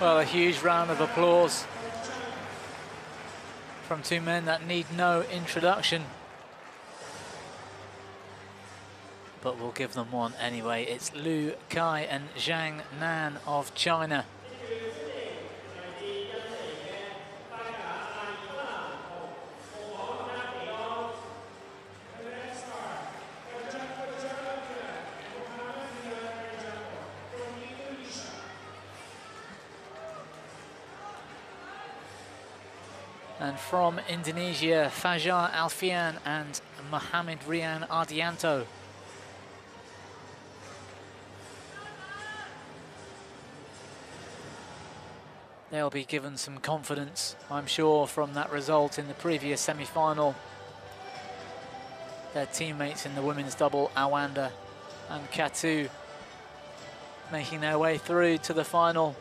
Well, a huge round of applause from two men that need no introduction. But we'll give them one anyway. It's Lu Kai and Zhang Nan of China. And from Indonesia, Fajar, ALFIAN and Mohammed Rian Ardianto. They'll be given some confidence, I'm sure, from that result in the previous semi-final. Their teammates in the women's double, Awanda and Katu, making their way through to the final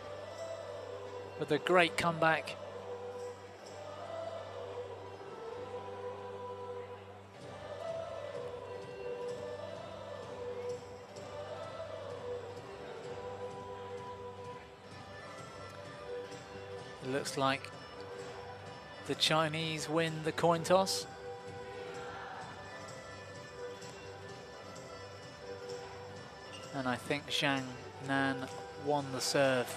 with a great comeback. It looks like the Chinese win the coin toss. And I think Zhang Nan won the serve.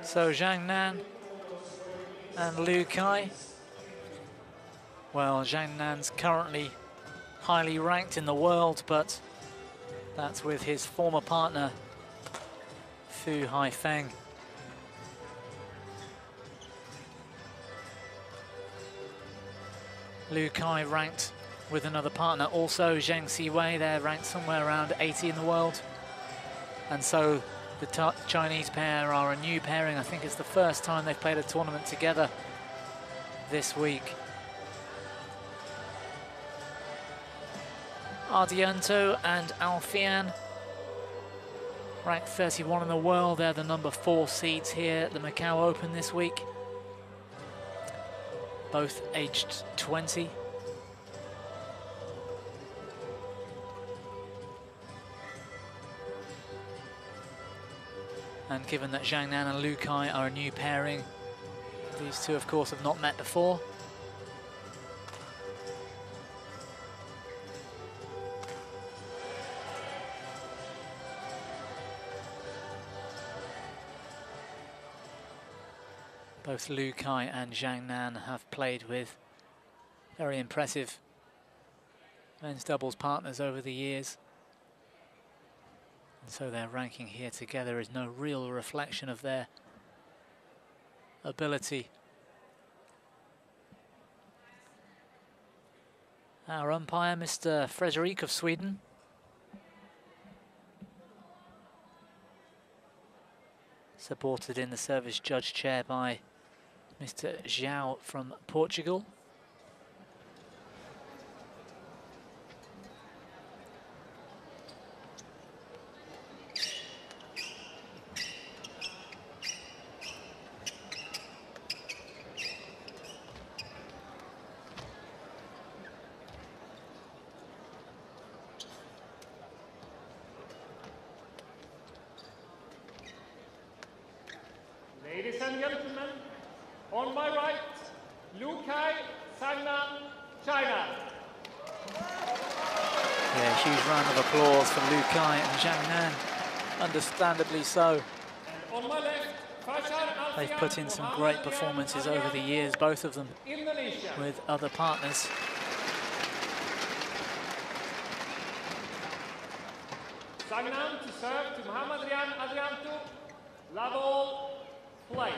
So Zhang Nan and Lu Kai. Well, Zhang Nan's currently highly ranked in the world, but that's with his former partner, Fu Haifeng. Lu Kai ranked with another partner, also Zheng Siwei. They're ranked somewhere around 80 in the world. And so the Chinese pair are a new pairing. I think it's the first time they've played a tournament together this week. Ardianto and ALFIAN, ranked 31 in the world. They're the number 4 seeds here at the Macau Open this week. Both aged 20. And given that Zhang Nan and Lu Kai are a new pairing, these two, of course, have not met before. Both Lu Kai and Zhang Nan have played with very impressive men's doubles partners over the years. And so their ranking here together is no real reflection of their ability. Our umpire, Mr. Frederick of Sweden. Supported in the service judge chair by Mr. Zhao from Portugal. Ladies and gentlemen, on my right, Lu Kai, Zhang Nan, China. Yeah, huge round of applause for Lu Kai and Zhang Nan, understandably so. And on my left, Fajar, They've put in some great performances over the years, both of them, Indonesia. with other partners. Zhang Nan to serve to Mohammed Rian Adrianto. Level play.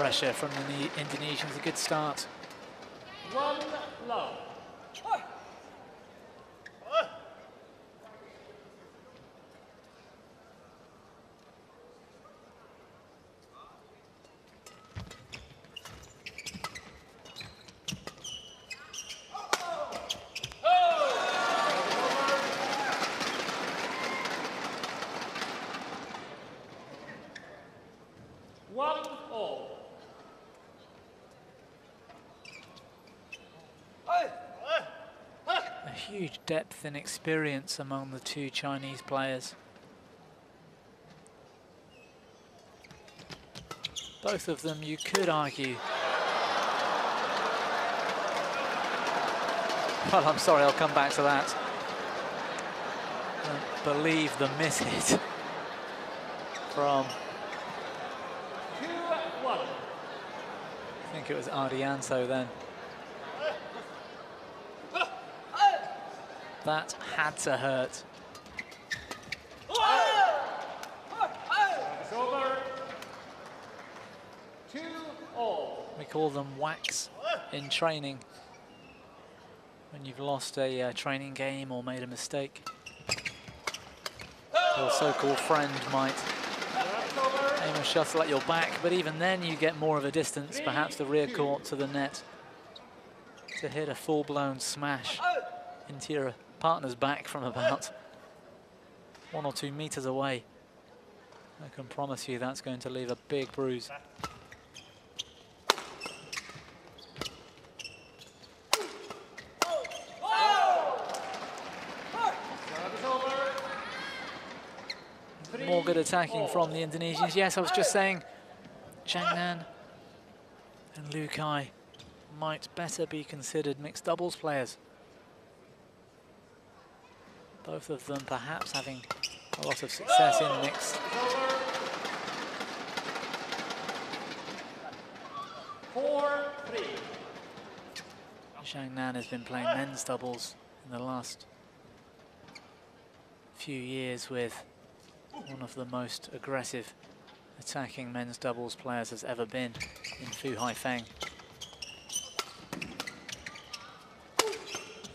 pressure from the Indonesians. A good start. 1 love. Huge depth and experience among the two Chinese players. Both of them, you could argue. Well, I'm sorry, I'll come back to that. Don't believe the miss hit from... 2-1. I think it was ARDIANTO then. That had to hurt. It's over. 2-all. We call them whacks in training. When you've lost a training game or made a mistake. Your so-called friend might aim a shuttle at your back, but even then you get more of a distance, perhaps the rear court to the net, to hit a full-blown smash into your partner's back from about 1 or 2 meters away. I can promise you that's going to leave a big bruise. More good attacking from the Indonesians. Yes, I was just saying ZHANG Nan and Liu Kai might better be considered mixed doubles players. Both of them perhaps having a lot of success in mixed. 4-3. ZHANG Nan has been playing men's doubles in the last few years with one of the most aggressive attacking men's doubles players has ever been in Fu Haifeng,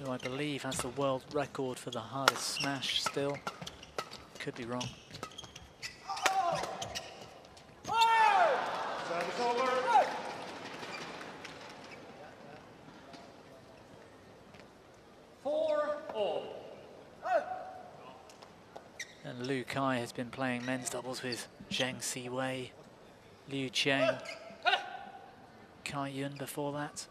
who I believe has the world record for the hardest smash still. Could be wrong. Service over. And Liu Kai has been playing men's doubles with Zheng Siwei, Liu Qiang, Kai Yun before that.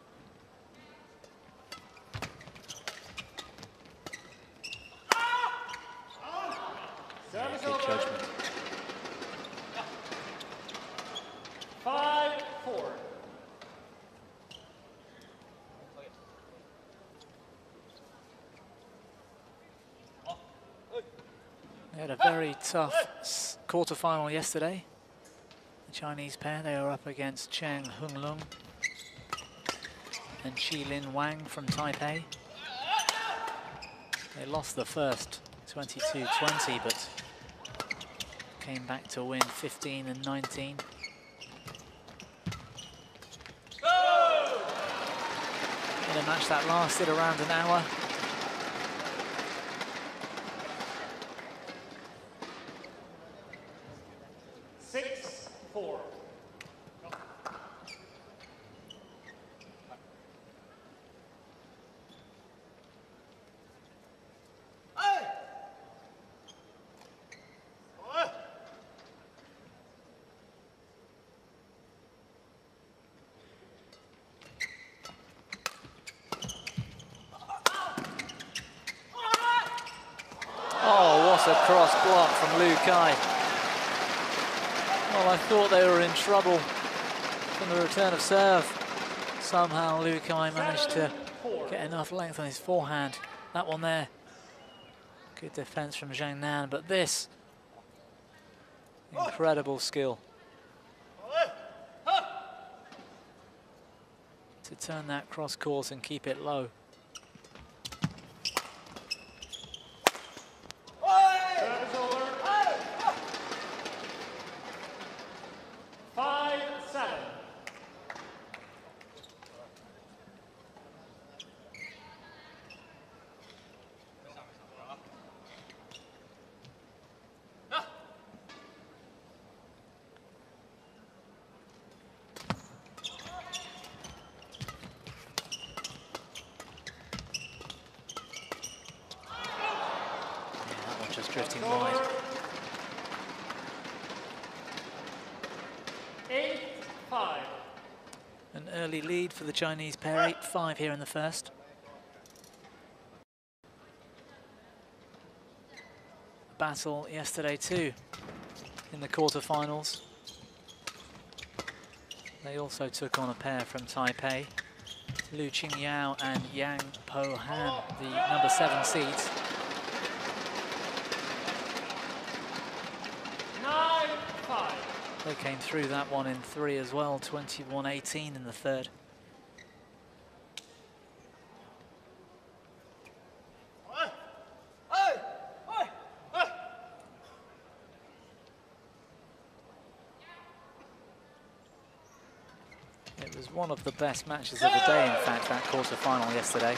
Yeah, good judgment. 5-4. They had a very tough quarter-final yesterday. The Chinese pair, they were up against Cheng Hunglung and Qilin Wang from Taipei. They lost the first 22-20, but came back to win 15 and 19. In a match that lasted around an hour. A cross block from Liu Kai. Well, I thought they were in trouble from the return of serve. Somehow Liu Kai managed to get enough length on his forehand. That one there. Good defense from ZHANG Nan, but this, incredible skill to turn that cross course and keep it low. just drifting wide. 8-5. An early lead for the Chinese pair, 8-5 here in the first. Battle yesterday too, in the quarterfinals. They also took on a pair from Taipei, Lu Qingyao and Yang Po Han, the number 7 seeds. 9-5. They came through that one in 3 as well, 21-18 in the third. It was one of the best matches of the day, in fact, that quarter-final yesterday.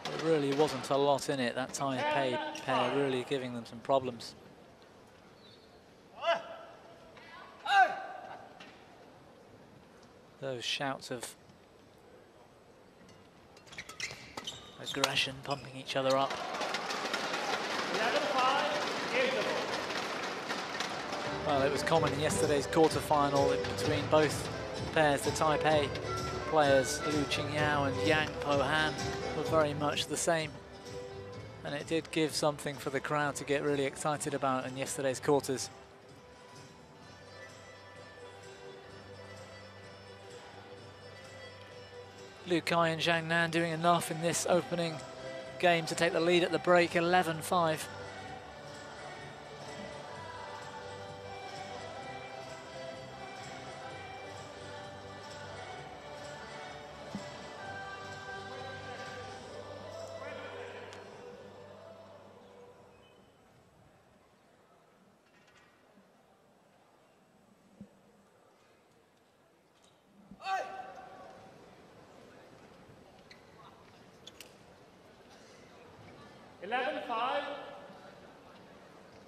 There really wasn't a lot in it, that Taipei pair really giving them some problems. Those shouts of aggression, pumping each other up. 11-5, interval. Well, it was common in yesterday's quarter-final between both pairs. The Taipei players, Lu Qingyao and Yang Po Han, were very much the same. And it did give something for the crowd to get really excited about in yesterday's quarters. Lu Kai and Zhang Nan doing enough in this opening game to take the lead at the break, 11-5.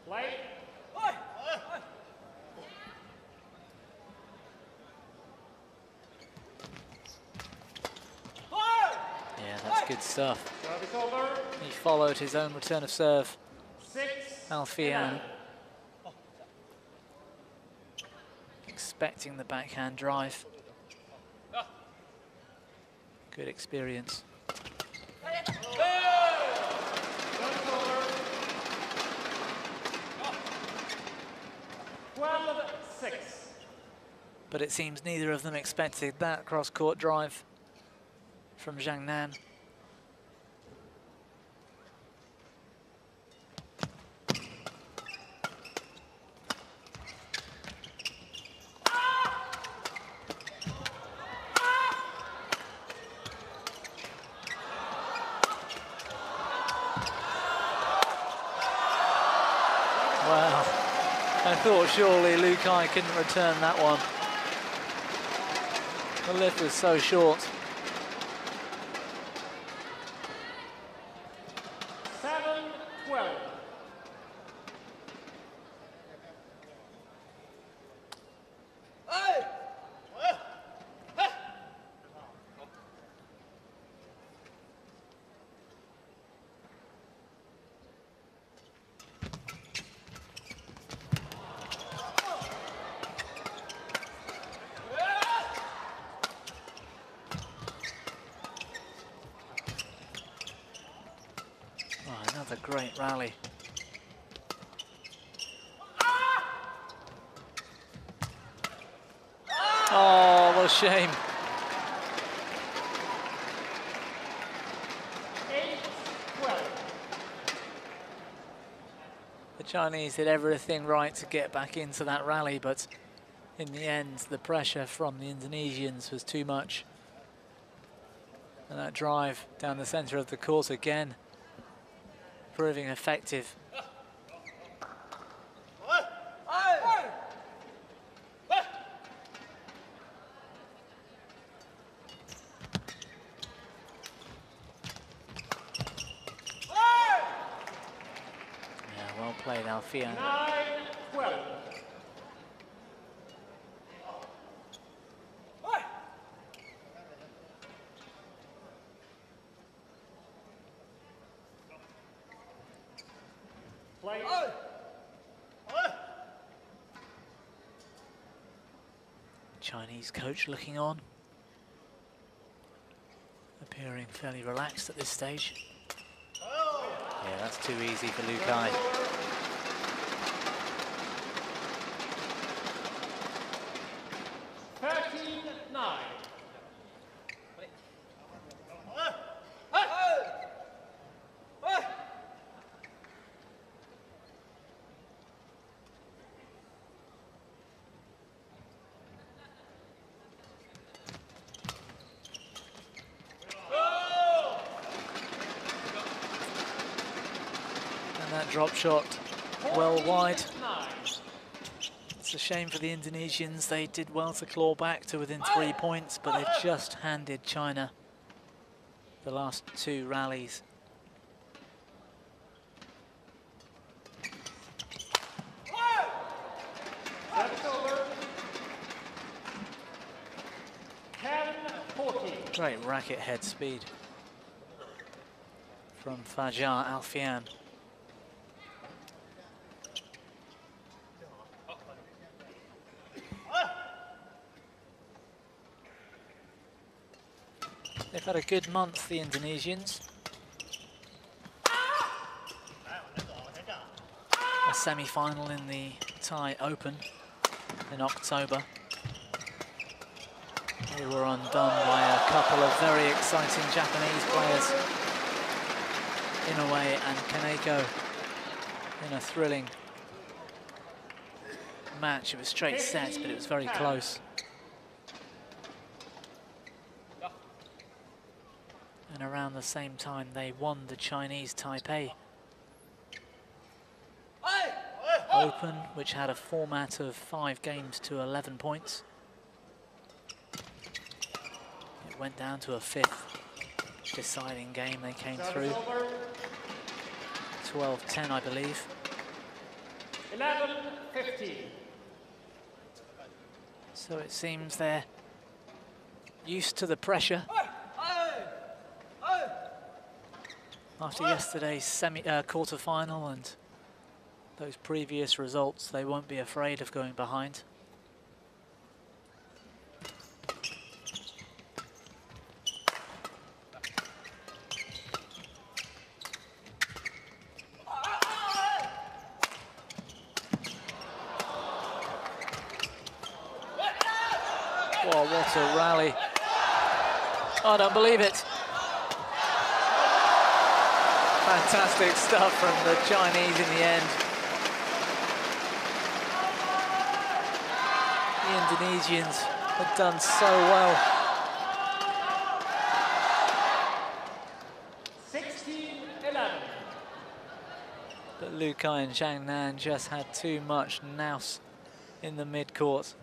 Play. Yeah, that's good stuff. Service over. He followed his own return of serve. 6. ALFIAN expecting the backhand drive. Good experience. 12-6. But it seems neither of them expected that cross-court drive from Zhang Nan. Wow, I thought surely Lu Kai couldn't return that one. The lift was so short. 7-12. Another great rally. Oh, what a shame. 8-12. The Chinese did everything right to get back into that rally, but in the end, the pressure from the Indonesians was too much. And that drive down the center of the court again, proving effective. Yeah, well played, ALFIAN. 9-12. Chinese coach looking on, appearing fairly relaxed at this stage. Yeah, that's too easy for Lu Kai. Drop shot well wide. It's a shame for the Indonesians. They did well to claw back to within 3 points, but they've just handed China the last 2 rallies. Great racket head speed from Fajar ALFIAN. They've had a good month, the Indonesians. A semi-final in the Thai Open in October. They were undone by a couple of very exciting Japanese players, Inoue and Kaneko, in a thrilling match. It was straight sets, but it was very close. And around the same time, they won the Chinese Taipei Open, which had a format of 5 games to 11 points. It went down to a 5th deciding game. They came through 12-10, I believe. 11-15. So it seems they're used to the pressure. After yesterday's quarter-final and those previous results, they won't be afraid of going behind. Oh, what a rally. I don't believe it. Fantastic stuff from the Chinese in the end. The Indonesians had done so well. 16-11. But Lu Kai and Zhang Nan just had too much nous in the mid-court.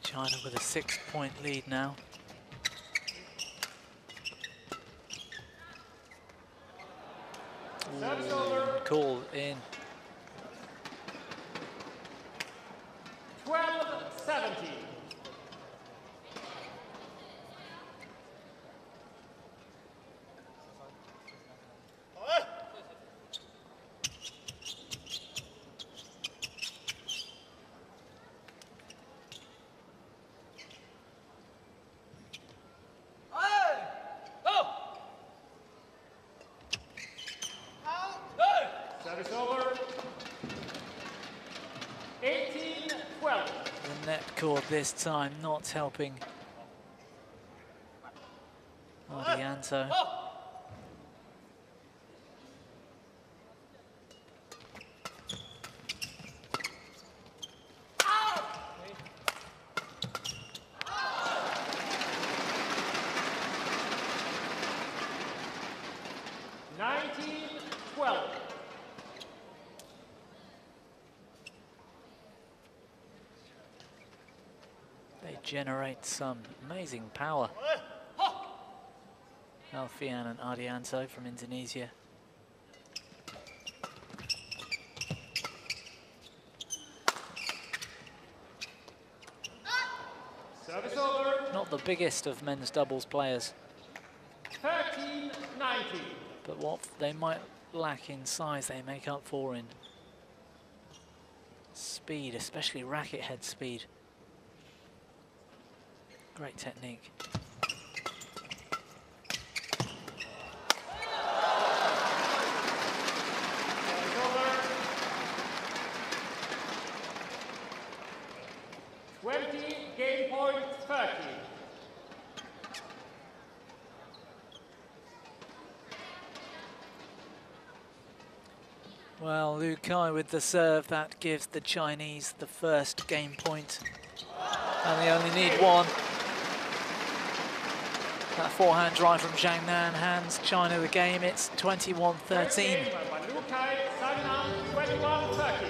China with a 6-point lead now. Ooh, call in. 12-17. Service over. record this time, not helping ARDIANTO. They generate some amazing power. ALFIAN and ARDIANTO from Indonesia. Service over. Not the biggest of men's doubles players. 13-90. But what they might lack in size, they make up for in speed, especially racket head speed. Great technique. Game point 30. Well, Liu Kai with the serve, that gives the Chinese the first game point. And they only need one. That forehand drive from Zhang Nan hands China the game. It's 21-13. Liu Kai, 21-30.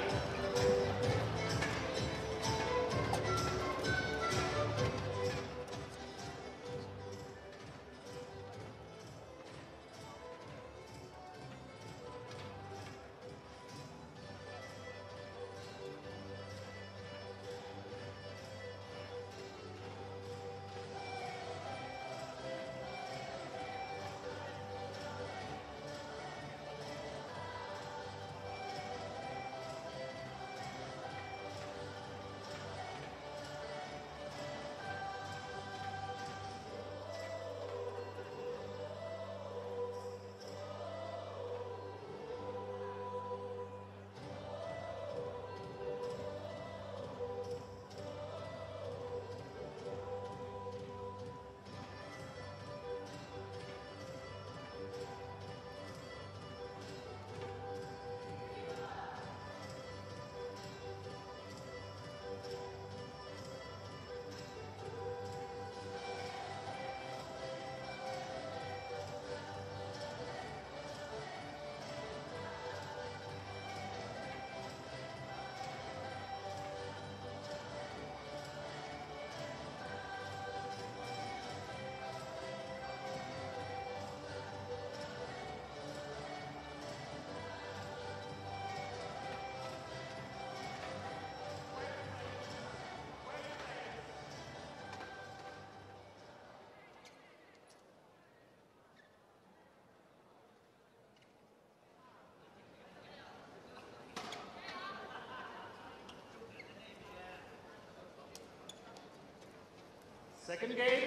Second game,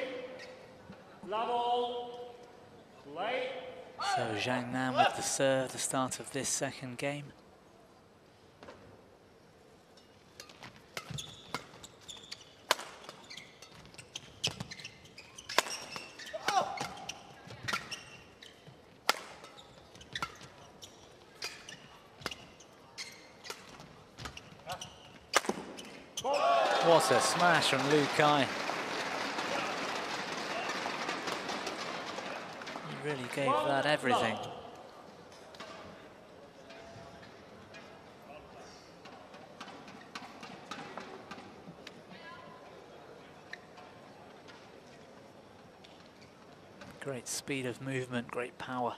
love all, play. So Zhang Nan with the serve, the start of this second game. What a smash from Liu Kai. He really gave that everything. Great speed of movement, great power.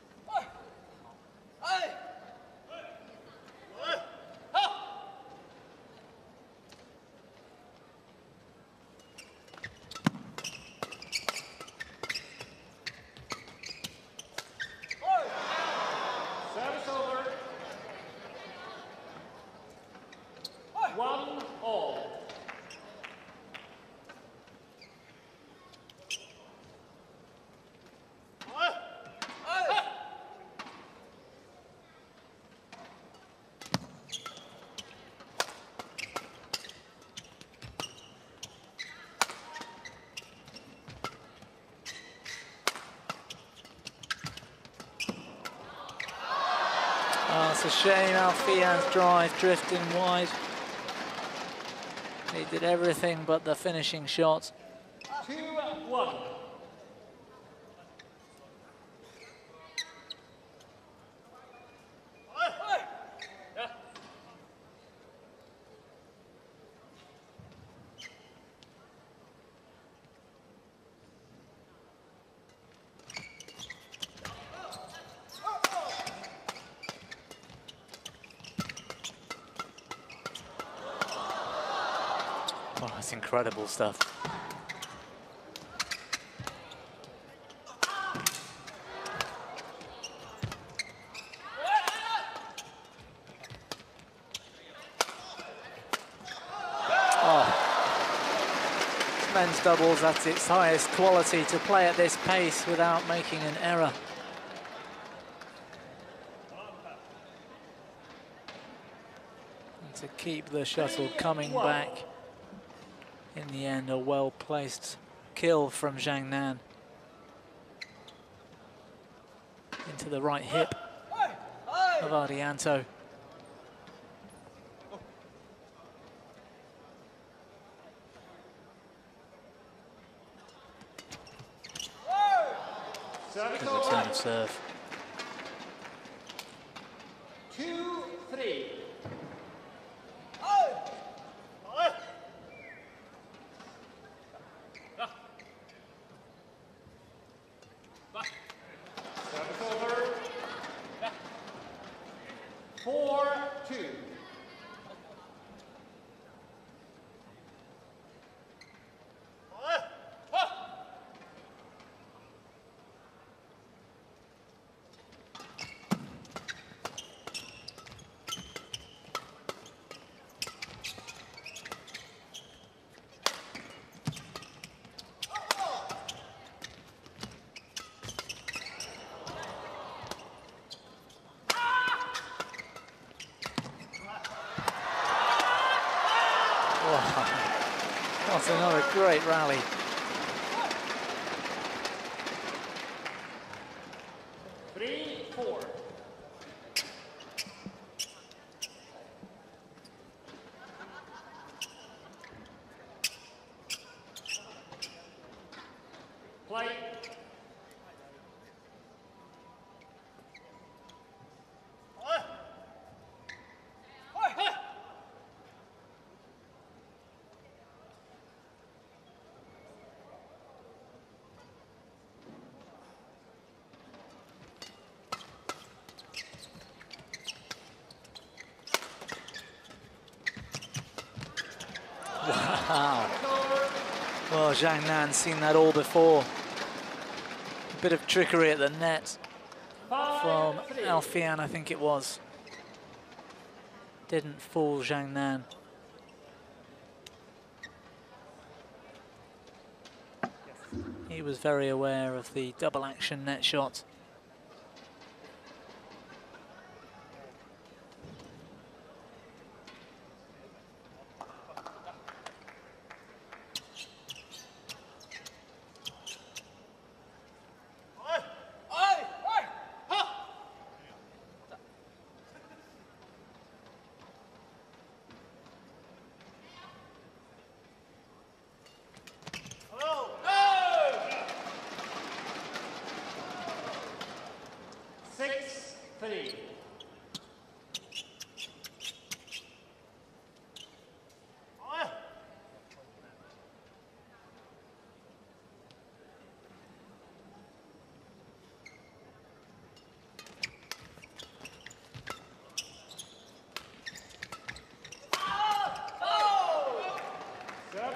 That's a shame. ALFIAN's drive drifting wide. He did everything but the finishing shot. 2-1. Oh, that's incredible stuff. Oh. Men's doubles at its highest quality to play at this pace without making an error. And to keep the shuttle coming back. In the end, a well-placed kill from Zhang Nan. Into the right hip of ARDIANTO. Good return of serve. 2-3. Service over. 4-2. That's another great rally. Three, 4. Play. Wow. Well, Zhang Nan's seen that all before. A bit of trickery at the net from ALFIAN, I think it was. Didn't fool Zhang Nan. He was very aware of the double action net shot.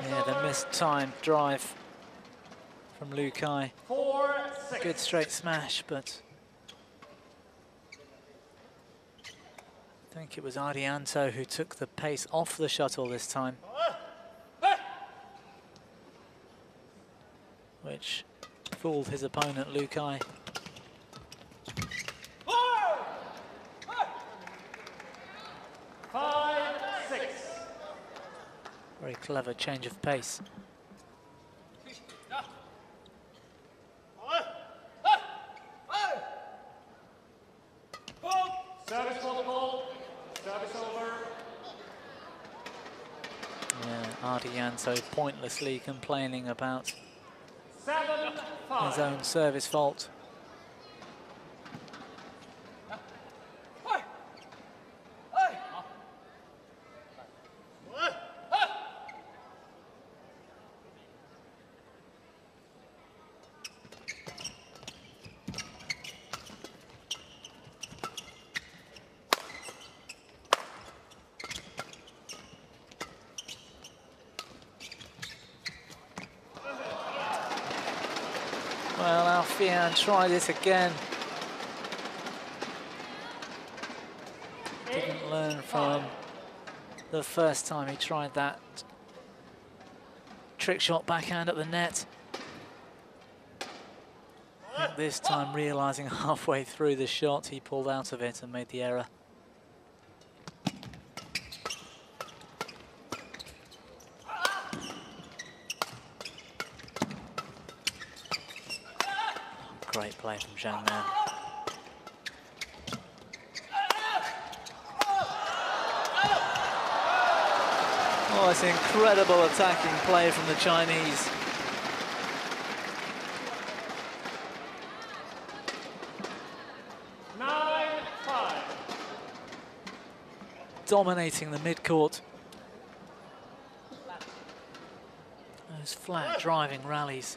Yeah, the missed-timed drive from Lu Kai. 4-6. Good straight smash, but I think it was ARDIANTO who took the pace off the shuttle this time, which fooled his opponent, Lu Kai. Very clever change of pace. Service protocol. Service over. Yeah, ARDIANTO pointlessly complaining about 7-5. his own service fault. Well, ALFIAN tried it again. Didn't learn from the first time he tried that trick shot backhand at the net. I think this time, realizing halfway through the shot, he pulled out of it and made the error. Great play from ZHANG there. Oh, it's incredible attacking play from the Chinese. Dominating the mid-court. Those flat driving rallies.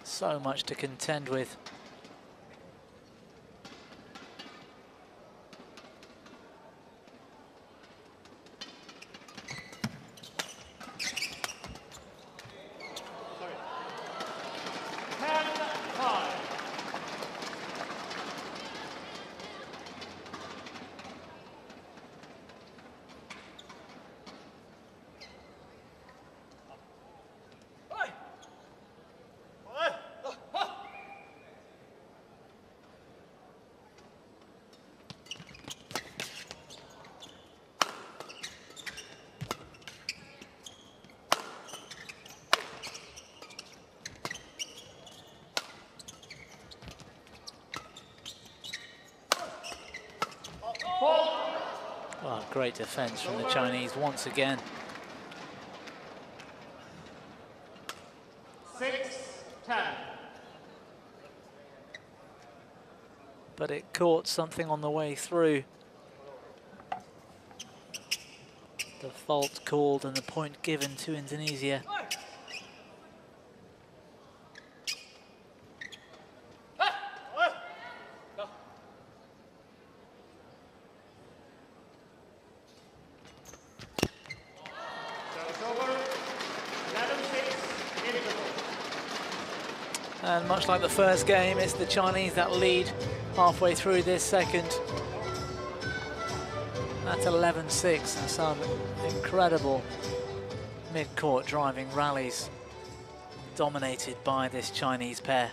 So much to contend with. Oh, great defense from the Chinese once again. 6-10. But it caught something on the way through. The fault called and the point given to Indonesia. And much like the first game, it's the Chinese that lead halfway through this second. At 11-6, and some incredible mid-court driving rallies dominated by this Chinese pair.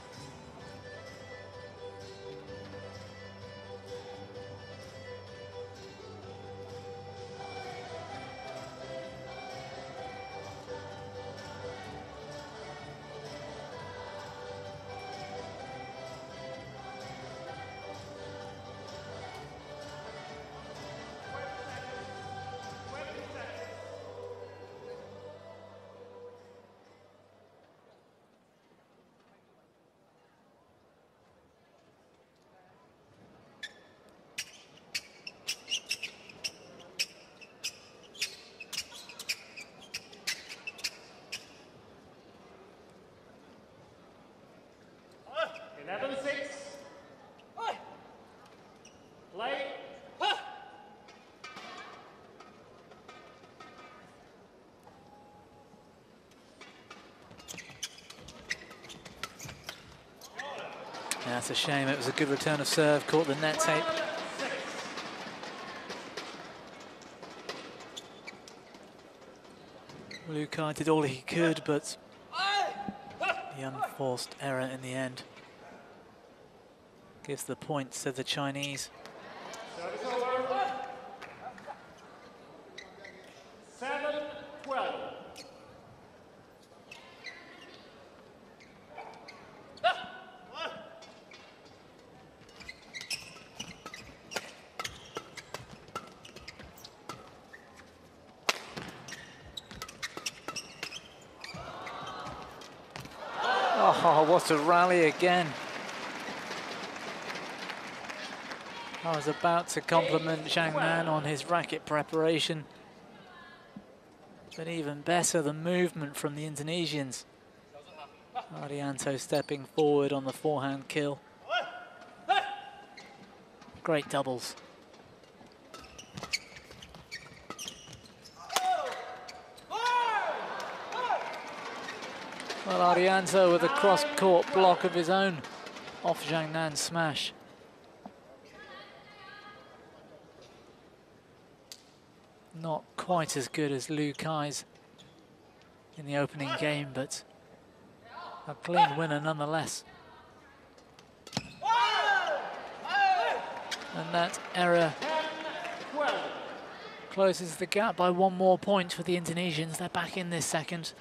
That's a shame. It was a good return of serve, caught the net tape. Lukai did all he could, but the unforced error in the end gives the points to the Chinese. 7-12. what a rally again. I was about to compliment Zhang Nan on his racket preparation, but even better, the movement from the Indonesians. Ardianto stepping forward on the forehand kill. Great doubles. Well, Ardianto with a cross-court block of his own off Zhang Nan's smash. Not quite as good as Liu Kai's in the opening game, but a clean winner nonetheless. And that error closes the gap by one more point for the Indonesians. They're back in this second.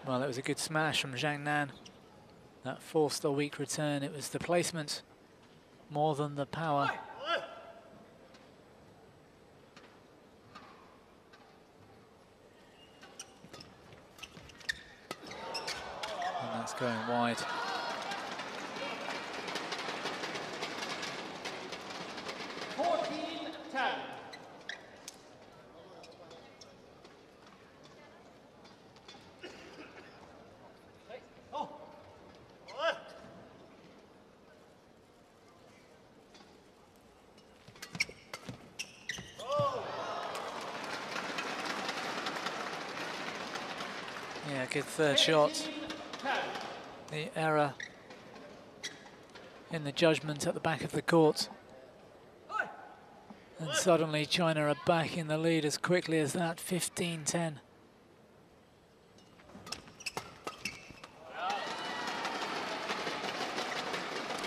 Well, it was a good smash from Zhang Nan. That forced a weak return. It was the placement more than the power. And that's going wide. Yeah, good third shot. The error in the judgment at the back of the court. And suddenly China are back in the lead as quickly as that, 15-10.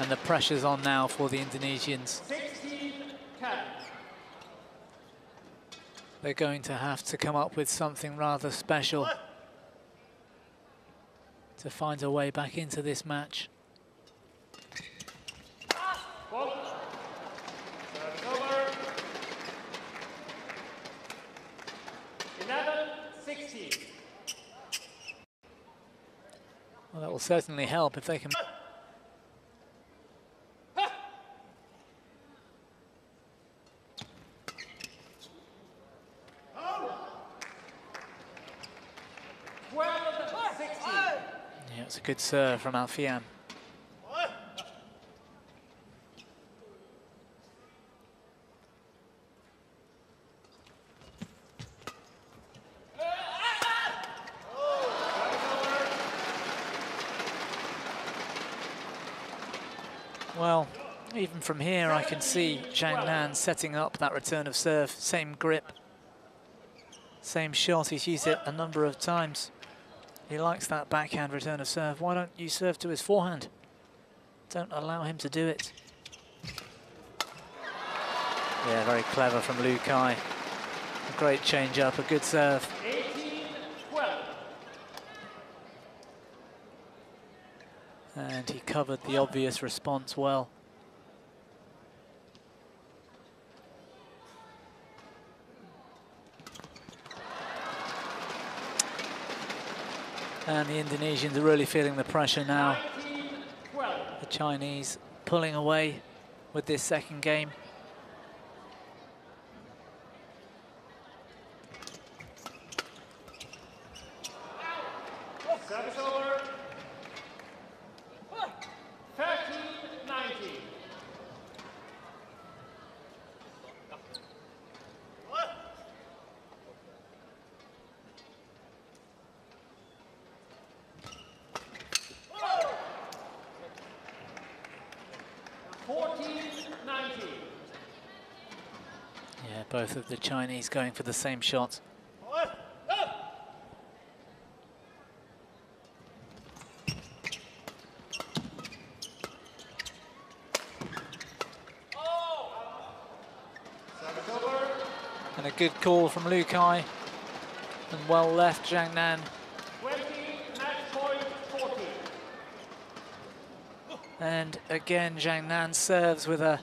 And the pressure's on now for the Indonesians. They're going to have to come up with something rather special to find a way back into this match. Well, that will certainly help if they can. Yeah, it's a good serve from ALFIAN. Well, even from here I can see Zhang Nan setting up that return of serve. Same grip, same shot. He's used it a number of times. He likes that backhand return of serve. Why don't you serve to his forehand? Don't allow him to do it. Yeah, very clever from Liu Kai. A great change up, a good serve. 18-12. And he covered the obvious response well. And the Indonesians are really feeling the pressure now. 19-12. The Chinese pulling away with this second game. Service over. 13-19. Yeah, both of the Chinese going for the same shot. Service over. And a good call from Lu Kai. And well left, Zhang Nan. 20, match point 40. And again, Zhang Nan serves with a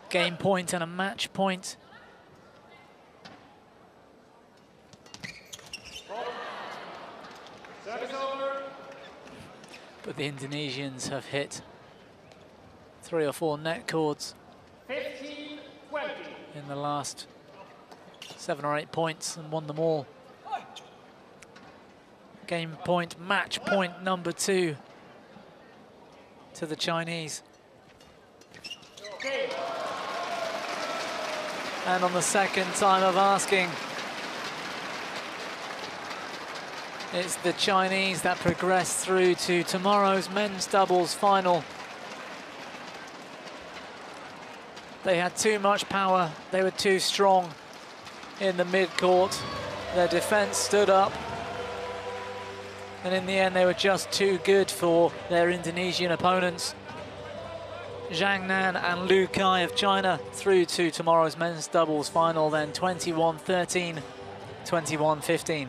game point and a match point. Service over. But the Indonesians have hit 3 or 4 net cords 15-20. in the last 7 or 8 points and won them all. Game point, match point number 2 to the Chinese. Okay. And on the second time of asking, it's the Chinese that progress through to tomorrow's men's doubles final. They had too much power, they were too strong in the mid-court. Their defense stood up. And in the end, they were just too good for their Indonesian opponents. Zhang Nan and Lu Kai of China through to tomorrow's men's doubles final then 21-13, 21-15.